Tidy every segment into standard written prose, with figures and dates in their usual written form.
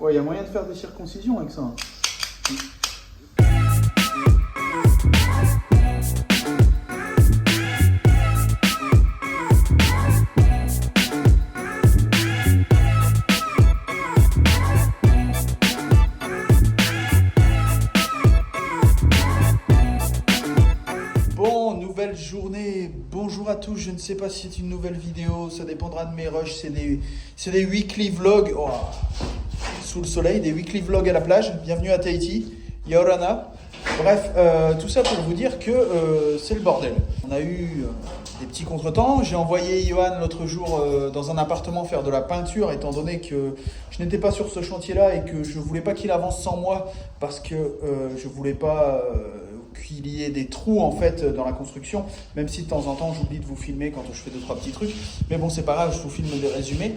Ouais, il y a moyen de faire des circoncisions avec ça. Bon, nouvelle journée, bonjour à tous, je ne sais pas si c'est une nouvelle vidéo, ça dépendra de mes rushs, c'est des weekly vlogs, oh, sous le soleil, des weekly vlogs à la plage, bienvenue à Tahiti, Yaorana. Bref, tout ça pour vous dire que c'est le bordel. On a eu des petits contretemps, j'ai envoyé Johan l'autre jour dans un appartement faire de la peinture, étant donné que je n'étais pas sur ce chantier-là et que je ne voulais pas qu'il avance sans moi, parce que je ne voulais pas... qu'il y ait des trous en fait dans la construction, même si de temps en temps j'oublie de vous filmer quand je fais 2-3 petits trucs, mais bon c'est pas grave, je vous filme des résumés.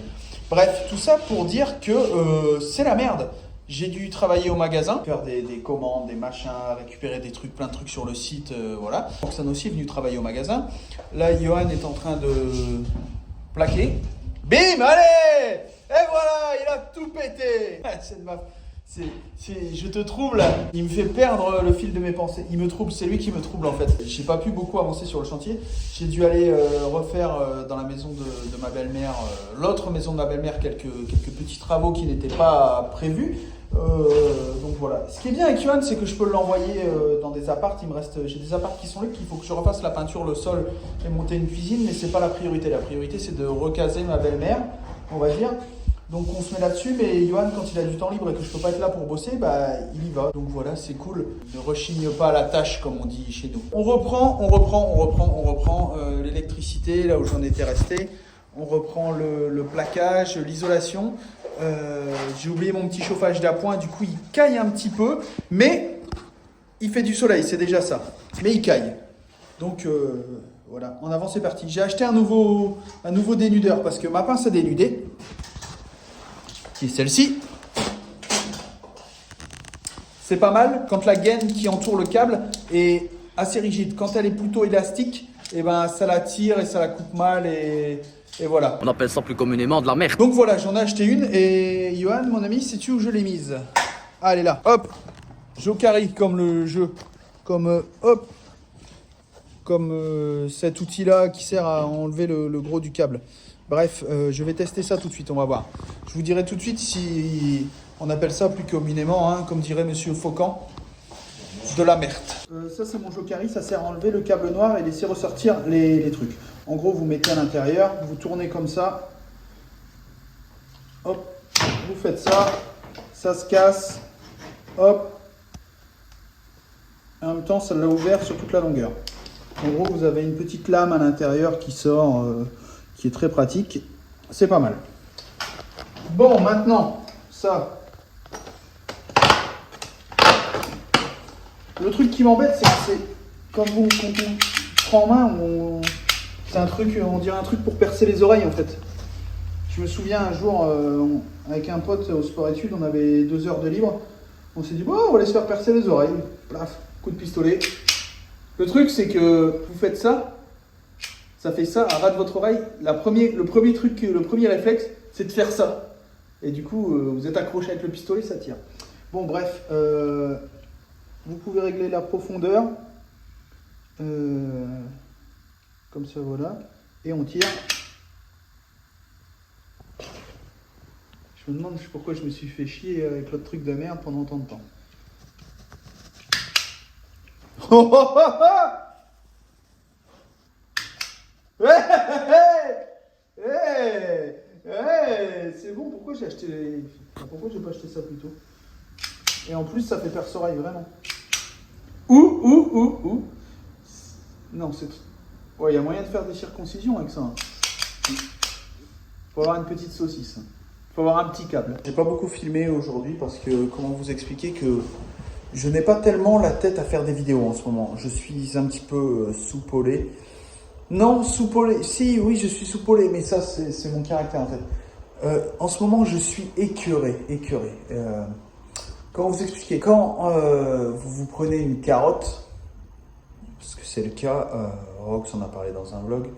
Bref, tout ça pour dire que c'est la merde. J'ai dû travailler au magasin, faire des commandes, des machins, récupérer des trucs, plein de trucs sur le site, voilà. Roxane aussi est venue travailler au magasin. Là, Johan est en train de plaquer. Bim, allez! Et voilà, il a tout pété. C'est de ma... je te trouble, il me fait perdre le fil de mes pensées, il me trouble, c'est lui qui me trouble en fait. J'ai pas pu beaucoup avancer sur le chantier, j'ai dû aller refaire dans la maison de ma belle-mère, l'autre maison de ma belle-mère, quelques petits travaux qui n'étaient pas prévus. Donc voilà. Ce qui est bien avec Johan, c'est que je peux l'envoyer dans des apparts. J'ai des apparts qui sont libres, qu'il faut que je refasse la peinture, le sol et monter une cuisine, mais c'est pas la priorité. La priorité c'est de recaser ma belle-mère, on va dire. Donc on se met là-dessus, mais Johan, quand il a du temps libre et que je peux pas être là pour bosser, bah il y va. Donc voilà, c'est cool. Ne rechigne pas à la tâche, comme on dit chez nous. On reprend l'électricité, là où j'en étais resté. On reprend le plaquage, l'isolation. J'ai oublié mon petit chauffage d'appoint, du coup il caille un petit peu, mais il fait du soleil, c'est déjà ça. Mais il caille. Donc voilà, en avant c'est parti. J'ai acheté un nouveau dénudeur parce que ma pince a dénudé. Qui est celle-ci. C'est pas mal quand la gaine qui entoure le câble est assez rigide. Quand elle est plutôt élastique, et ben ça la tire et ça la coupe mal et voilà. On appelle ça plus communément de la merde. Donc voilà, j'en ai acheté une et Johan, mon ami, sais-tu où je l'ai mise? Ah, elle est là. Hop, Jokari comme le jeu, comme hop, comme cet outil-là qui sert à enlever le gros du câble. Bref, je vais tester ça tout de suite, on va voir. Je vous dirai tout de suite si on appelle ça plus communément, hein, comme dirait Monsieur Faucan, de la merde. Ça c'est mon Jokari, ça sert à enlever le câble noir et laisser ressortir les trucs. En gros, vous mettez à l'intérieur, vous tournez comme ça. Hop, vous faites ça, ça se casse. Hop. En même temps, ça l'a ouvert sur toute la longueur. En gros, vous avez une petite lame à l'intérieur qui sort... qui est très pratique, c'est pas mal. Bon, maintenant, ça. Le truc qui m'embête, c'est que c'est quand on prend en main, c'est un truc, on dirait un truc pour percer les oreilles en fait. Je me souviens un jour, avec un pote au sport-études, on avait 2 heures de libre. On s'est dit, bon, on va aller se faire percer les oreilles. Plaf, coup de pistolet. Le truc, c'est que vous faites ça. Ça fait ça à ras de votre oreille. Le premier réflexe, c'est de faire ça. Et du coup, vous êtes accroché avec le pistolet, ça tire. Bon, bref, vous pouvez régler la profondeur. Comme ça, voilà. Et on tire. Je me demande pourquoi je me suis fait chier avec l'autre truc de merde pendant tant de temps. Oh, oh, oh, oh. C'est bon, pourquoi j'ai pas acheté ça plus tôt? Et en plus, ça fait perce-oreille, vraiment. Non, c'est... Ouais, il y a moyen de faire des circoncisions avec ça. Faut avoir une petite saucisse. Faut avoir un petit câble. J'ai pas beaucoup filmé aujourd'hui parce que, comment vous expliquer que je n'ai pas tellement la tête à faire des vidéos en ce moment. Je suis un petit peu soupolé. Non, soupolé. Si, oui, je suis soupolé, mais ça, c'est mon caractère en fait. En ce moment, je suis écœuré. Comment vous expliquer? Quand vous prenez une carotte, parce que c'est le cas, Rox en a parlé dans un vlog,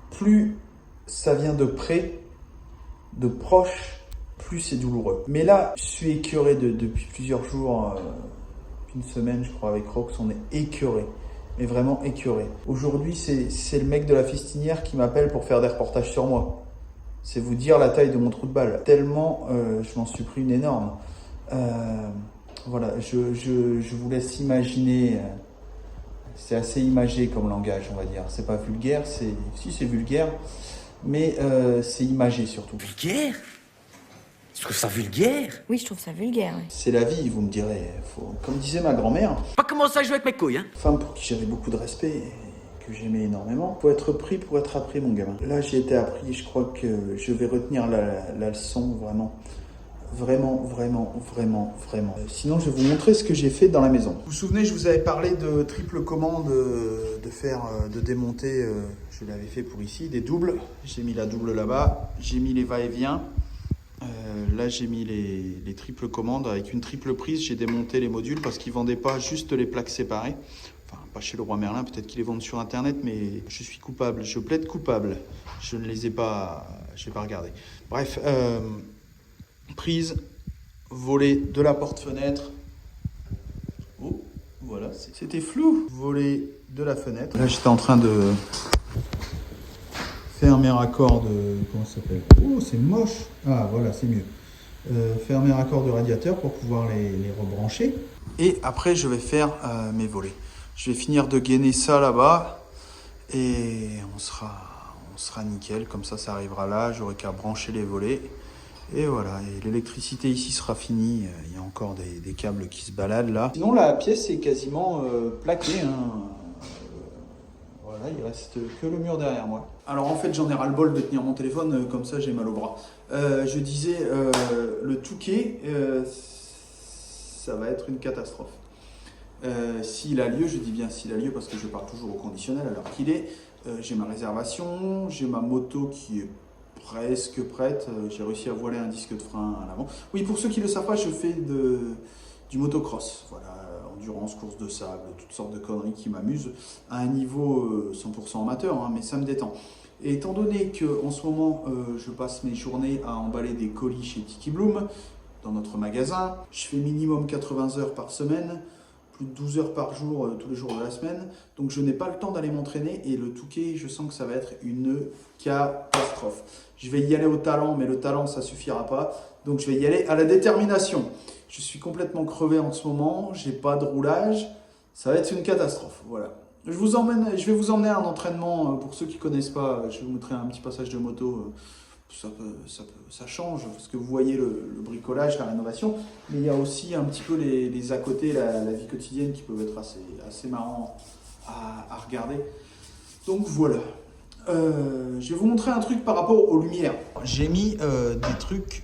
plus ça vient de près, de proche, plus c'est douloureux. Mais là, je suis écœuré depuis plusieurs jours, une semaine je crois avec Rox, on est écœuré. Mais vraiment écœuré. Aujourd'hui, c'est le mec de la fistinière qui m'appelle pour faire des reportages sur moi. C'est vous dire la taille de mon trou de balle. Tellement je m'en suis pris une énorme. Voilà, je vous laisse imaginer. C'est assez imagé comme langage, on va dire. C'est pas vulgaire, si c'est vulgaire, mais c'est imagé surtout. Vulgaire? Tu trouves ça vulgaire? Oui, je trouve ça vulgaire. Ouais. C'est la vie, vous me direz. Comme disait ma grand-mère, Pas commencer à jouer avec mes couilles, hein? femme pour qui j'avais beaucoup de respect et que j'aimais énormément. Faut être pris pour être appris, mon gamin. Là, j'ai été appris, je crois que je vais retenir la leçon, vraiment. Vraiment. Sinon, je vais vous montrer ce que j'ai fait dans la maison. Vous vous souvenez, je vous avais parlé de triple commande, de démonter, je l'avais fait pour ici, des doubles. J'ai mis la double là-bas, j'ai mis les va-et-vient. Là, j'ai mis les triples commandes avec une triple prise. J'ai démonté les modules parce qu'ils ne vendaient pas juste les plaques séparées. Enfin, pas chez Leroy Merlin, peut-être qu'ils les vendent sur Internet, mais je suis coupable. Je plaide coupable. Je ne les ai pas, je n'ai pas regardé. Bref, prise, volet de la porte-fenêtre. Oh, voilà, c'était flou. Volet de la fenêtre. Là, j'étais en train de faire mes raccords de... Comment ça s'appelle? Oh, c'est moche. Ah, voilà, c'est mieux. Faire mes raccords de radiateur pour pouvoir les rebrancher. Et après, je vais faire mes volets. Je vais finir de gainer ça là-bas. Et on sera nickel. Comme ça arrivera là. J'aurai qu'à brancher les volets. Et voilà. Et l'électricité ici sera finie. Il y a encore des câbles qui se baladent là. Sinon, la pièce est quasiment plaquée, hein. Voilà, il reste que le mur derrière moi. Alors en fait, j'en ai ras-le-bol de tenir mon téléphone, comme ça j'ai mal au bras. Je disais, le Touquet, ça va être une catastrophe. S'il a lieu, je dis bien s'il a lieu parce que je pars toujours au conditionnel alors qu'il est. J'ai ma réservation, j'ai ma moto qui est presque prête. J'ai réussi à voiler un disque de frein à l'avant. Oui, pour ceux qui ne le savent pas, je fais du motocross. Voilà. Endurance, course de sable, toutes sortes de conneries qui m'amusent à un niveau 100% amateur, hein, mais ça me détend. Et étant donné qu'en ce moment, je passe mes journées à emballer des colis chez Tiki Bloom, dans notre magasin, je fais minimum 80 heures par semaine, plus de 12 heures par jour, tous les jours de la semaine, donc je n'ai pas le temps d'aller m'entraîner, et le Touquet, je sens que ça va être une catastrophe. Je vais y aller au talent, mais le talent, ça suffira pas, donc je vais y aller à la détermination. Je suis complètement crevé en ce moment, j'ai pas de roulage, ça va être une catastrophe, voilà. Je vais vous emmener à un entraînement, pour ceux qui ne connaissent pas, je vais vous montrer un petit passage de moto, ça change, parce que vous voyez le bricolage, la rénovation, mais il y a aussi un petit peu les à côté, la vie quotidienne qui peuvent être assez marrants à regarder. Donc voilà. Je vais vous montrer un truc par rapport aux lumières. J'ai mis des trucs,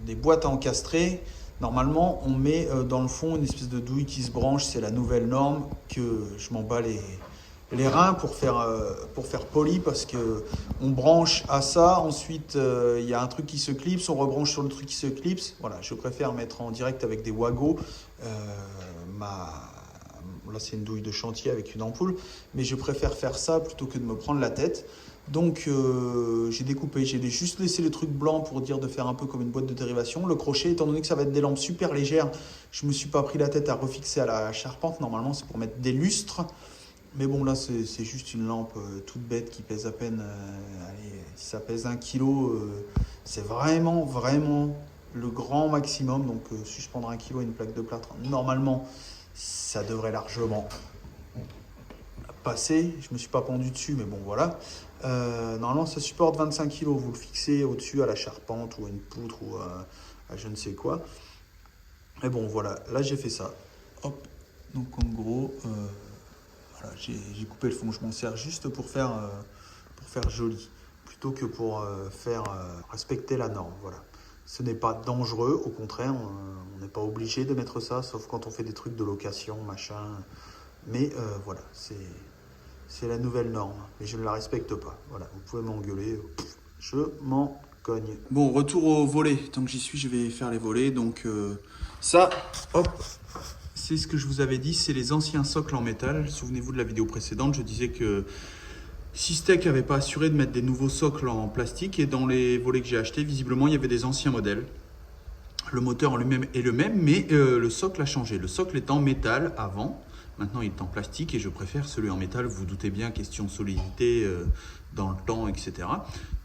des boîtes à encastrer. Normalement, on met dans le fond une espèce de douille qui se branche. C'est la nouvelle norme que je m'en bats les reins pour faire poli parce qu'on branche à ça. Ensuite, il y a un truc qui se clipse. On rebranche sur le truc qui se clipse. Voilà, je préfère mettre en direct avec des Wago. Là, c'est une douille de chantier avec une ampoule. Mais je préfère faire ça plutôt que de me prendre la tête. Donc j'ai découpé, j'ai juste laissé le truc blanc pour dire de faire un peu comme une boîte de dérivation. Le crochet, étant donné que ça va être des lampes super légères, je ne me suis pas pris la tête à refixer à la charpente. Normalement, c'est pour mettre des lustres. Mais bon, là, c'est juste une lampe toute bête qui pèse à peine, allez, si ça pèse 1 kg, c'est vraiment le grand maximum. Donc si je prendrais 1 kg et une plaque de plâtre, normalement, ça devrait largement passer. Je ne me suis pas pendu dessus, mais bon, voilà. Normalement, ça supporte 25 kg. Vous le fixez au-dessus à la charpente ou à une poutre ou à je ne sais quoi. Et bon, voilà. Là, j'ai fait ça. Hop. Donc, en gros, voilà, j'ai coupé le fond. Je m'en sers juste pour faire joli, plutôt que pour faire respecter la norme. Voilà. Ce n'est pas dangereux. Au contraire, on n'est pas obligé de mettre ça, sauf quand on fait des trucs de location, machin. Mais voilà, c'est la nouvelle norme, mais je ne la respecte pas. Voilà, vous pouvez m'engueuler, je m'en cogne. Bon, retour au volet. Tant que j'y suis, je vais faire les volets. Donc ça, hop, c'est ce que je vous avais dit, c'est les anciens socles en métal. Souvenez-vous de la vidéo précédente, je disais que Systech n'avait pas assuré de mettre des nouveaux socles en plastique. Et dans les volets que j'ai achetés, visiblement, il y avait des anciens modèles. Le moteur en lui-même est le même, mais le socle a changé. Le socle est en métal avant. Maintenant, il est en plastique et je préfère celui en métal. Vous vous doutez bien, question solidité dans le temps, etc.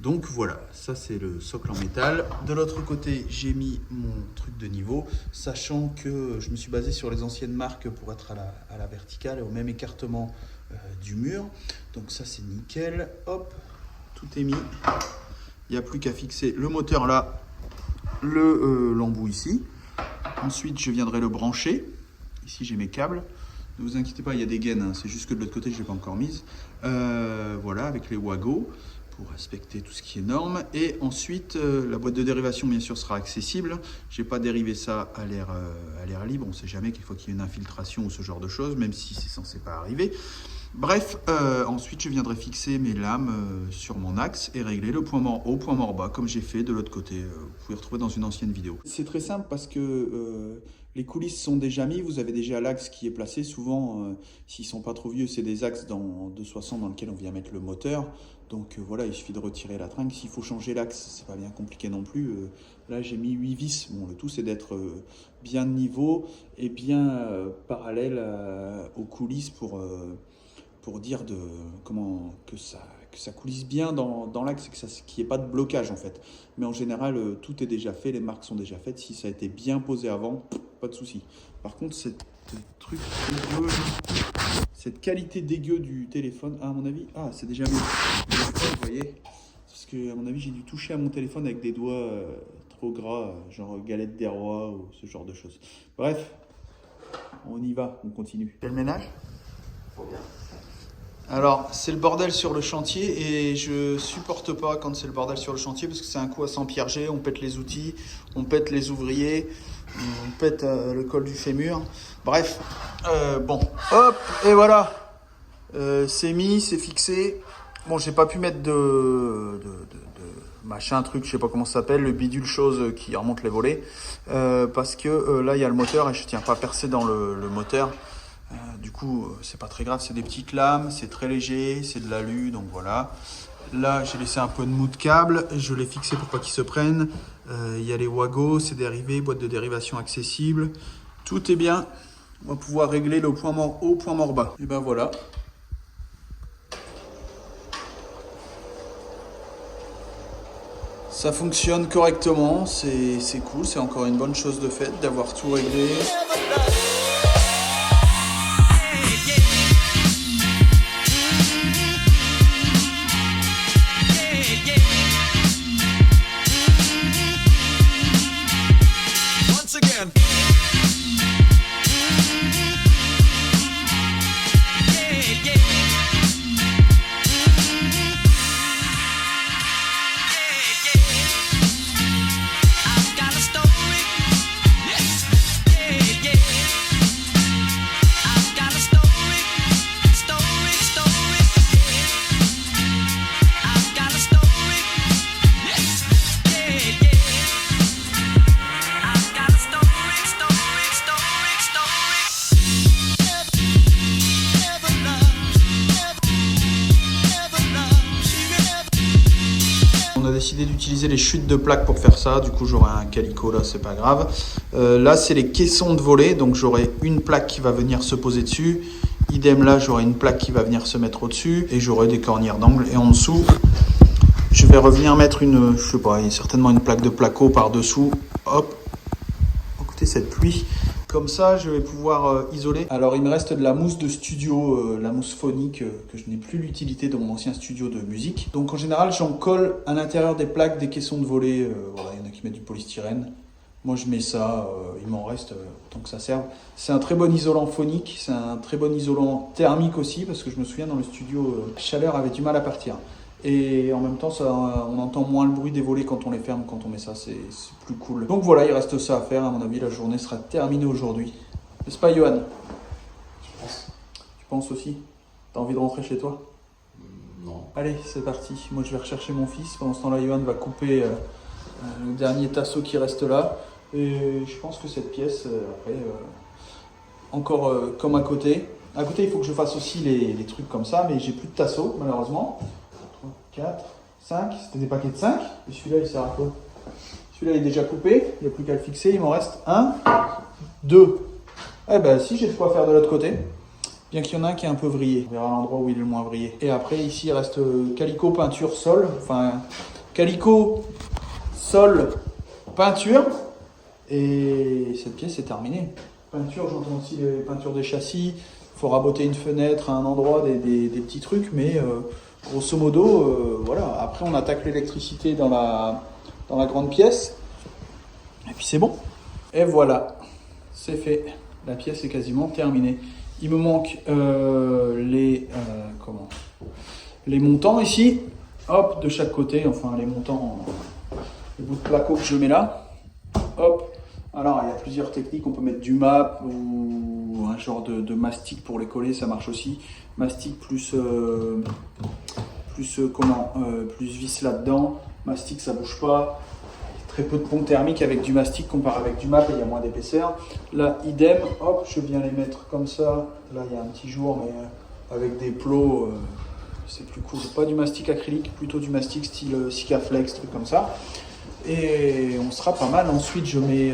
Donc voilà, ça c'est le socle en métal. De l'autre côté, j'ai mis mon truc de niveau, sachant que je me suis basé sur les anciennes marques pour être à la verticale et au même écartement du mur. Donc ça c'est nickel. Hop, tout est mis. Il n'y a plus qu'à fixer le moteur là, l'embout ici. Ensuite, je viendrai le brancher. Ici, j'ai mes câbles. Ne vous inquiétez pas, il y a des gaines, hein. C'est juste que de l'autre côté, je ne l'ai pas encore mise. Voilà, avec les Wago, pour respecter tout ce qui est norme. Et ensuite, la boîte de dérivation, bien sûr, sera accessible. Je n'ai pas dérivé ça à l'air libre. On ne sait jamais qu'il faut qu'il y ait une infiltration ou ce genre de choses, même si c'est censé pas arriver. Bref, ensuite, je viendrai fixer mes lames sur mon axe et régler le point mort haut, point mort bas, comme j'ai fait de l'autre côté. Vous pouvez retrouver dans une ancienne vidéo. C'est très simple parce que les coulisses sont déjà mis. Vous avez déjà l'axe qui est placé. Souvent, s'ils ne sont pas trop vieux, c'est des axes dans 260 dans lesquels on vient mettre le moteur. Donc voilà, il suffit de retirer la tringle. S'il faut changer l'axe, c'est pas bien compliqué non plus. Là, j'ai mis 8 vis. Bon, le tout, c'est d'être bien de niveau et bien parallèle aux coulisses pour dire que ça coulisse bien dans l'axe et qu'il n'y ait pas de blocage en fait. Mais en général, tout est déjà fait, les marques sont déjà faites. Si ça a été bien posé avant, pas de souci. Par contre, cette qualité dégueu du téléphone, à mon avis, c'est déjà mieux. Vous voyez, parce que à mon avis, j'ai dû toucher à mon téléphone avec des doigts trop gras, genre galette des rois ou ce genre de choses. Bref, on y va, on continue. Quel ménage ? Trop bien. Alors, c'est le bordel sur le chantier et je supporte pas quand c'est le bordel sur le chantier parce que c'est un coup à s'empierger, on pète les outils, on pète les ouvriers, on pète le col du fémur. Bref, bon, hop, et voilà, c'est mis, c'est fixé. Bon, j'ai pas pu mettre de machin, truc, je sais pas comment ça s'appelle, le bidule chose qui remonte les volets parce que là, il y a le moteur et je tiens pas à percer dans le moteur. Du coup, c'est pas très grave, c'est des petites lames, c'est très léger, c'est de l'alu, donc voilà. Là, j'ai laissé un peu de mou de câble, je l'ai fixé pour pas qu'ils se prennent. Il y a les Wago, c'est dérivé, boîte de dérivation accessible. Tout est bien. On va pouvoir régler le point mort haut, point mort bas. Et ben voilà. Ça fonctionne correctement, c'est cool, c'est encore une bonne chose de fait d'avoir tout réglé. Décidé d'utiliser les chutes de plaques pour faire ça, du coup j'aurai un calico là, c'est pas grave. Là c'est les caissons de volets, donc j'aurai une plaque qui va venir se poser dessus, idem là j'aurai une plaque qui va venir se mettre au dessus et j'aurai des cornières d'angle et en dessous je vais revenir mettre une, je sais pas, il y a certainement une plaque de placo par dessous. Hop, écoutez cette pluie. Comme ça, je vais pouvoir isoler. Alors, il me reste de la mousse de studio, la mousse phonique, que je n'ai plus l'utilité dans mon ancien studio de musique. Donc, en général, j'en colle à l'intérieur des plaques, des caissons de volets. Voilà, il y en a qui mettent du polystyrène. Moi, je mets ça, il m'en reste autant que ça serve. C'est un très bon isolant phonique, c'est un très bon isolant thermique aussi, parce que je me souviens, dans le studio, la chaleur avait du mal à partir. Et en même temps, on entend moins le bruit des volets quand on les ferme, quand on met ça, c'est plus cool. Donc voilà, il reste ça à faire. À mon avis, la journée sera terminée aujourd'hui. N'est-ce pas, Johan? Je pense. Tu penses aussi? T'as envie de rentrer chez toi? Non. Allez, c'est parti. Moi, je vais rechercher mon fils. Pendant ce temps-là, Johan va couper le dernier tasseau qui reste là. Et je pense que cette pièce, après, encore comme à côté. À côté, il faut que je fasse aussi les trucs comme ça, mais j'ai plus de tasseau, malheureusement. 3, 4, 5. C'était des paquets de 5. Et celui-là, il sert à quoi? Celui-là est déjà coupé, il n'y a plus qu'à le fixer. Il m'en reste un, deux. Eh ben si, j'ai de quoi faire de l'autre côté. Bien qu'il y en a un qui est un peu vrillé. On verra l'endroit où il est le moins vrillé. Et après, ici, il reste calico, peinture, sol. Enfin, calico, sol, peinture. Et cette pièce est terminée. Peinture, j'entends aussi les peintures des châssis. Il faut raboter une fenêtre à un endroit, des petits trucs. Mais grosso modo, voilà. Après, on attaque l'électricité dans la grande pièce. Et puis c'est bon. Et voilà, c'est fait. La pièce est quasiment terminée. Il me manque les montants ici. Hop, de chaque côté. Enfin, les montants, les bouts de placo que je mets là. Hop. Alors, il y a plusieurs techniques. On peut mettre du map ou un genre de mastic pour les coller. Ça marche aussi. Mastic plus vis là-dedans. Mastic, ça bouge pas. Très peu de pont thermique avec du mastic comparé avec du map et il y a moins d'épaisseur. Là, idem, hop, je viens les mettre comme ça. Là, il y a un petit jour, mais avec des plots, c'est plus cool. Pas du mastic acrylique, plutôt du mastic style Sikaflex, truc comme ça. Et on sera pas mal. Ensuite, je mets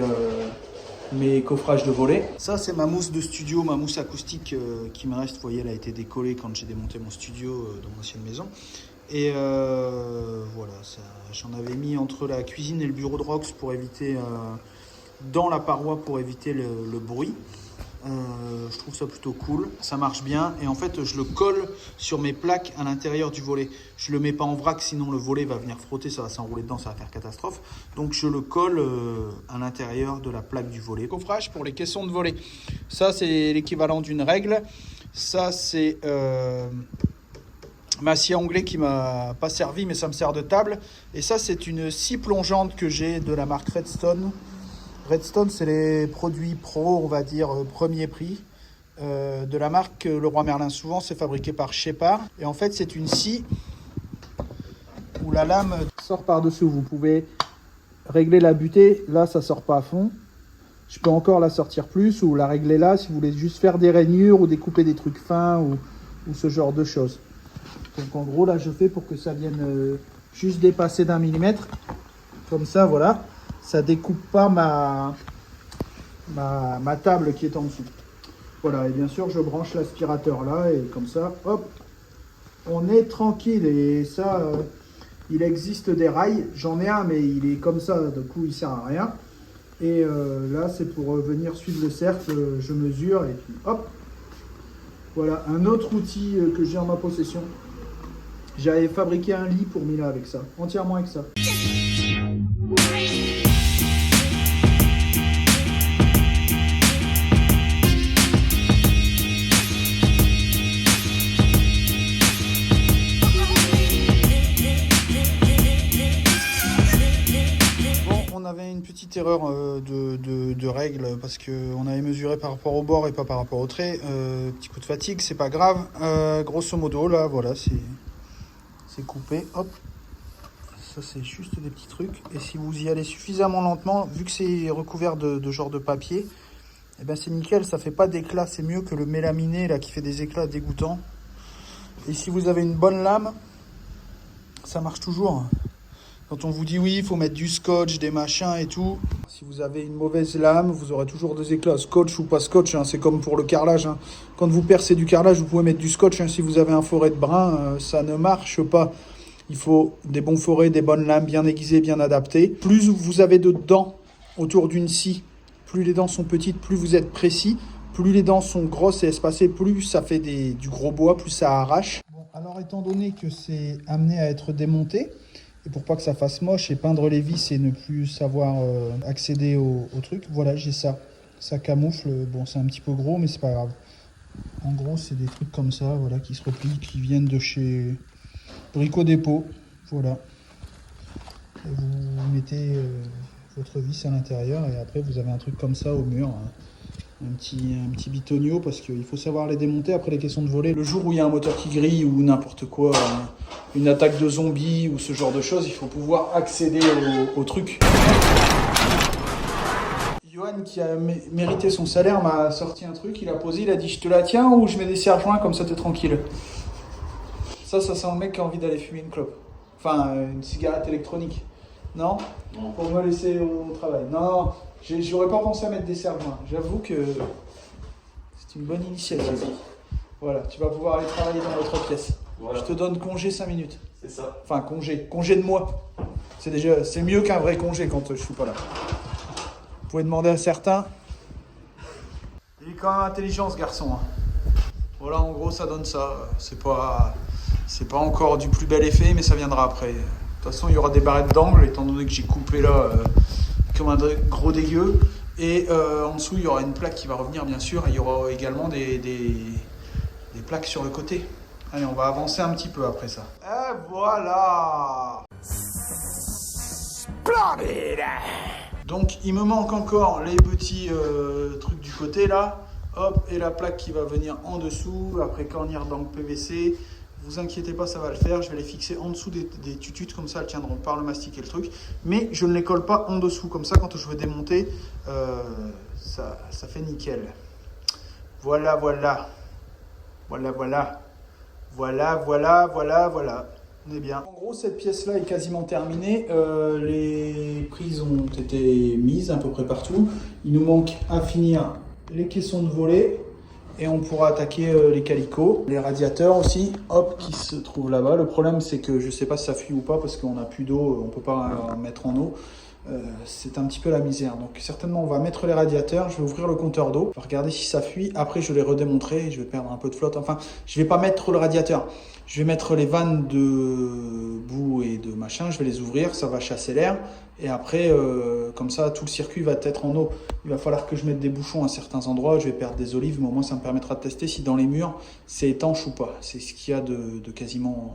mes coffrages de volets. Ça, c'est ma mousse de studio, ma mousse acoustique qui me reste. Vous voyez, elle a été décollée quand j'ai démonté mon studio dans mon ancienne maison. Et voilà, j'en avais mis entre la cuisine et le bureau de Rox pour éviter, dans la paroi pour éviter le bruit. Je trouve ça plutôt cool, ça marche bien. Et en fait, je le colle sur mes plaques à l'intérieur du volet. Je le mets pas en vrac, sinon le volet va venir frotter, ça va s'enrouler dedans, ça va faire catastrophe. Donc je le colle à l'intérieur de la plaque du volet. Coffrage pour les caissons de volet. Ça, c'est l'équivalent d'une règle. Ça, c'est... ma scie à onglet qui m'a pas servi, mais ça me sert de table. Et ça, c'est une scie plongeante que j'ai de la marque Redstone. Redstone, c'est les produits pro, on va dire, premier prix de la marque Leroy Merlin. Souvent, c'est fabriqué par Shepard. Et en fait, c'est une scie où la lame sort par-dessous. Vous pouvez régler la butée. Là, ça sort pas à fond. Je peux encore la sortir plus ou la régler là si vous voulez juste faire des rainures ou découper des trucs fins ou ce genre de choses. Donc en gros, là, je fais pour que ça vienne juste dépasser d'1 millimètre. Comme ça, voilà. Ça découpe pas ma table qui est en dessous. Voilà, et bien sûr, je branche l'aspirateur là. Et comme ça, hop, on est tranquille. Et ça, il existe des rails. J'en ai un, mais il est comme ça. Du coup, il sert à rien. Et là, c'est pour venir suivre le cercle. Je mesure et puis hop. Voilà, un autre outil que j'ai en ma possession. J'avais fabriqué un lit pour Mila avec ça, entièrement avec ça. Bon, on avait une petite erreur de règle parce qu'on avait mesuré par rapport au bord et pas par rapport au trait. Petit coup de fatigue, c'est pas grave. Grosso modo, là, voilà, c'est coupé, hop, ça c'est juste des petits trucs. Et si vous y allez suffisamment lentement, vu que c'est recouvert de genre de papier, et ben c'est nickel, ça fait pas d'éclat. C'est mieux que le mélaminé là qui fait des éclats dégoûtants. Et si vous avez une bonne lame, ça marche toujours. Quand on vous dit oui, il faut mettre du scotch, des machins et tout. Si vous avez une mauvaise lame, vous aurez toujours des éclats, scotch ou pas scotch, hein, c'est comme pour le carrelage. Hein. Quand vous percez du carrelage, vous pouvez mettre du scotch. Hein. Si vous avez un forêt de brin, ça ne marche pas. Il faut des bons forêts, des bonnes lames bien aiguisées, bien adaptées. Plus vous avez de dents autour d'une scie, plus les dents sont petites, plus vous êtes précis. Plus les dents sont grosses et espacées, plus ça fait du gros bois, plus ça arrache. Bon, alors étant donné que c'est amené à être démonté, et pour pas que ça fasse moche et peindre les vis et ne plus savoir accéder au truc, voilà, j'ai ça. Ça camoufle. Bon, c'est un petit peu gros, mais c'est pas grave. En gros, c'est des trucs comme ça, voilà, qui se replient, qui viennent de chez Brico Dépôt. Voilà. Et vous mettez votre vis à l'intérieur et après, vous avez un truc comme ça au mur. Hein. Un petit bitonio parce qu'il faut savoir les démonter après les caissons de volet. Le jour où il y a un moteur qui grille ou n'importe quoi, une attaque de zombies ou ce genre de choses, il faut pouvoir accéder au truc. Johan qui a mérité son salaire m'a sorti un truc, il a posé, il a dit je te la tiens ou je mets des serre-joints comme ça t'es tranquille. Ça sent le mec qui a envie d'aller fumer une clope. Enfin une cigarette électronique. Non? Non. Pour me laisser au travail. Non, j'aurais pas pensé à mettre des serre-joints. J'avoue que c'est une bonne initiative. Voilà, tu vas pouvoir aller travailler dans l'autre pièce. Voilà. Je te donne congé 5 minutes. C'est ça. Enfin, congé de moi. C'est mieux qu'un vrai congé quand je suis pas là. Vous pouvez demander à certains. Il est quand même intelligent ce garçon. Hein. Voilà, en gros, ça donne ça. C'est pas encore du plus bel effet, mais ça viendra après. De toute façon, il y aura des barrettes d'angle, étant donné que j'ai coupé là comme un gros dégueu. Et en dessous, il y aura une plaque qui va revenir, bien sûr. Et il y aura également des plaques sur le côté. Allez, on va avancer un petit peu après ça. Et voilà! Donc, il me manque encore les petits trucs du côté là. Hop, et la plaque qui va venir en dessous. Après, cornière d'angle PVC. Vous inquiétez pas, ça va le faire. Je vais les fixer en dessous des tututes, comme ça elles tiendront par le mastic et le truc. Mais je ne les colle pas en dessous, comme ça quand je veux démonter, ça fait nickel. Voilà. On est bien. En gros, cette pièce-là est quasiment terminée. Les prises ont été mises à peu près partout. Il nous manque à finir les caissons de volet. Et on pourra attaquer les calicots, les radiateurs aussi, hop, qui se trouvent là-bas. Le problème, c'est que je ne sais pas si ça fuit ou pas, parce qu'on n'a plus d'eau, on ne peut pas en mettre en eau. C'est un petit peu la misère. Donc certainement, on va mettre les radiateurs, je vais ouvrir le compteur d'eau, on va regarder si ça fuit. Après, je les redémontrer, je vais perdre un peu de flotte. Enfin, je ne vais pas mettre le radiateur. Je vais mettre les vannes de boue et de machin, je vais les ouvrir, ça va chasser l'air. Et après, comme ça, tout le circuit va être en eau. Il va falloir que je mette des bouchons à certains endroits. Je vais perdre des olives, mais au moins ça me permettra de tester si dans les murs, c'est étanche ou pas. C'est ce qu'il y a de quasiment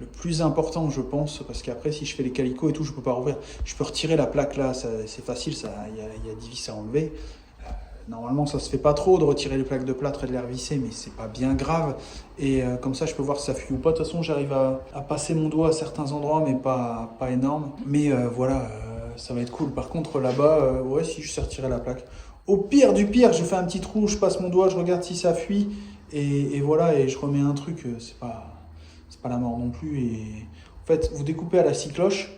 le plus important, je pense. Parce qu'après, si je fais les calicots et tout, je ne peux pas rouvrir. Je peux retirer la plaque là, c'est facile, il y a 10 vis à enlever. Normalement, ça se fait pas trop de retirer les plaques de plâtre et de les revisser, mais c'est pas bien grave. Et comme ça, je peux voir si ça fuit ou pas. De toute façon, j'arrive à passer mon doigt à certains endroits, mais pas énorme. Mais voilà, ça va être cool. Par contre, là-bas, ouais, si je sais retirer la plaque. Au pire du pire, je fais un petit trou, je passe mon doigt, je regarde si ça fuit. Et voilà, et je remets un truc. C'est pas la mort non plus. Et en fait, vous découpez à la scie cloche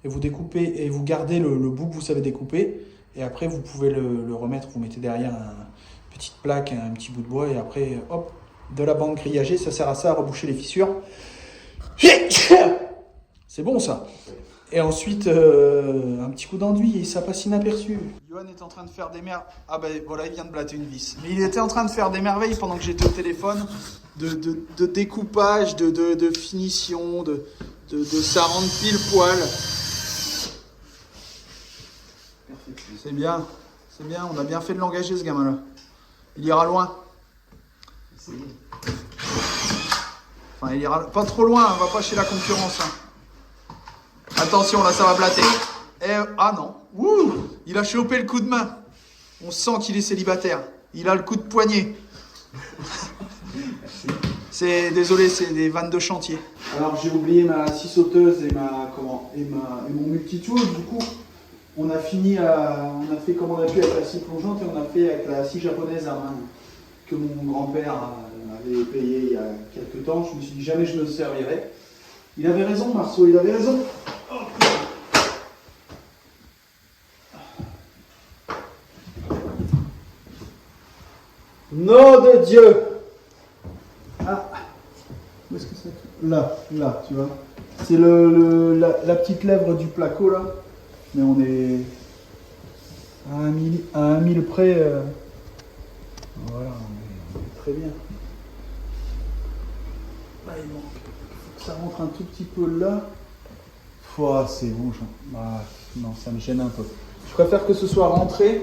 et vous découpez et vous gardez le bout que vous savez découper. Et après, vous pouvez le remettre, vous mettez derrière une petite plaque, un petit bout de bois, et après, hop, de la bande grillagée, ça sert à ça, à reboucher les fissures. C'est bon ça. Et ensuite, un petit coup d'enduit, et ça passe inaperçu. Johan est en train de faire des merveilles. Ah ben voilà, il vient de blatter une vis. Mais il était en train de faire des merveilles pendant que j'étais au téléphone, de découpage, de finition, de ça rentre pile poil. C'est bien, on a bien fait de l'engager ce gamin-là. Il ira loin. Enfin, il ira pas trop loin, on va pas chez la concurrence. Hein. Attention, là ça va blatter. Ah non, ouh, il a chopé le coup de main. On sent qu'il est célibataire. Il a le coup de poignet. Désolé, c'est des vannes de chantier. Alors j'ai oublié ma scie sauteuse et mon multitool, du coup. On a fait comme on a pu avec la scie plongeante et on a fait avec la scie japonaise à main que mon grand-père avait payé il y a quelques temps. Je me suis dit jamais je me servirai. Il avait raison, Marceau, il avait raison. Oh. Nom de Dieu! Ah, où est-ce que c'est? Là, tu vois. C'est la petite lèvre du placo là. Mais on est à 1 mille près. Voilà, on est très bien. Là, il manque. Faut que ça rentre un tout petit peu là. Oh, c'est bon. Non, ça me gêne un peu. Je préfère que ce soit rentré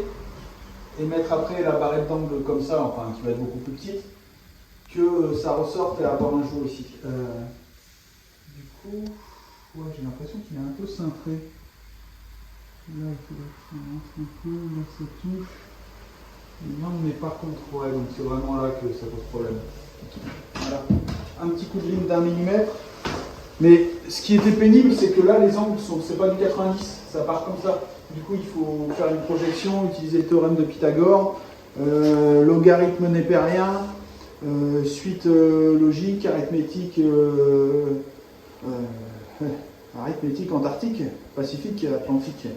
et mettre après la barrette d'angle comme ça, enfin qui va être beaucoup plus petite, que ça ressorte et avoir un jour ici. Du coup, ouais, j'ai l'impression qu'il est un peu cintré. Là, il faut que ça rentre un peu, là ça touche. Non, mais par contre, ouais, donc c'est vraiment là que ça pose problème. Voilà, un petit coup de lime d'1 millimètre. Mais ce qui était pénible, c'est que là, les angles c'est pas du 90, ça part comme ça. Du coup, il faut faire une projection, utiliser le théorème de Pythagore, logarithme népérien, suite logique, arithmétique. Arithmétique antarctique, Pacifique, Atlantique.